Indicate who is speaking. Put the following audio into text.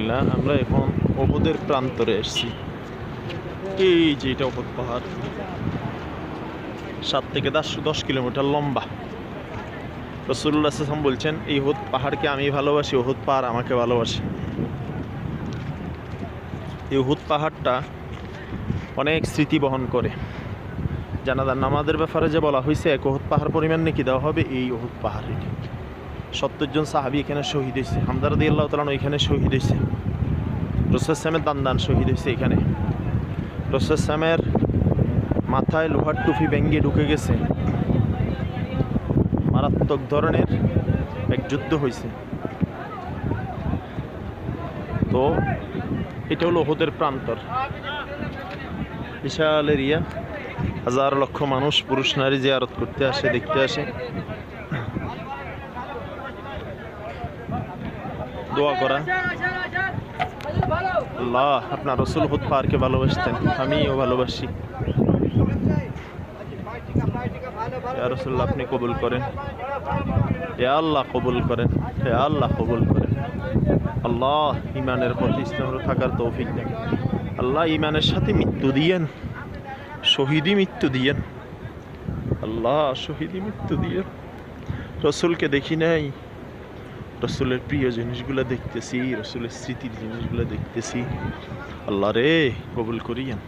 Speaker 1: আলহামদুলিল্লাহ আমরা এখন উহুদের প্রান্তরে এসেছি। এই যে এটা উহুদ পাহাড়, 7 থেকে 10 কিলোমিটার লম্বা। রাসূলুল্লাহ সাল্লাল্লাহু আলাইহি ওয়াসাল্লাম বলছেন, এই উহুদ পাহাড়কে আমি ভালোবাসি, উহুদ পাহাড় আমাকে ভালোবাসে। এই উহুদ পাহাড়টা অনেক স্মৃতি বহন করে। জানাজার নামাজের ব্যাপারে যে বলা হয়েছে, এক উহুদ পাহাড় পরিমাণ নাকি দেওয়া হবে এই উহুদ পাহাড়ে। 70 জন সাহাবী এখানে শহীদ হয়েছে। হামজা রাদিয়াল্লাহু তাআলা এখানে শহীদ হয়েছে। রাসূল সাল্লাল্লাহু দান শহীদ হয়েছে এখানে। রাসূল সাল্লামের মাথায় লোহার টুপি ভেঙে ঢুকে গেছে। মারাত্মক ধরনের এক যুদ্ধ হয়েছে। তো এটা হলো উহুদের প্রান্তর, বিশাল এরিয়া, হাজার লক্ষ মানুষ পুরুষ নারী জিয়ারত করতে আসে, দেখতে আসে, দোয়া করা। আল্লাহ আপনার রাসূল উহুদ পাহাড়কে ভালোবাসতেন, আমিও ভালোবাসি। ইয়া রাসূলুল্লাহ আপনি কবুল করেন, ইয়া আল্লাহ কবুল করেন, ইয়া আল্লাহ কবুল করেন। আল্লাহ ইমানের পথে ইসলামের থাকার তৌফিক দেন। আল্লাহ ইমানের সাথে মৃত্যু দিয়েন, শহীদি মৃত্যু দিয়েন। আল্লাহ শহীদি মৃত্যু দিয়েন। রসুলকে দেখি নাই, রসুলের প্রিয় জিনিসগুলো দেখতেছি, রসুলের স্মৃতির জিনিসগুলো দেখতেছি। আল্লাহ রে কবুল করিয়েন।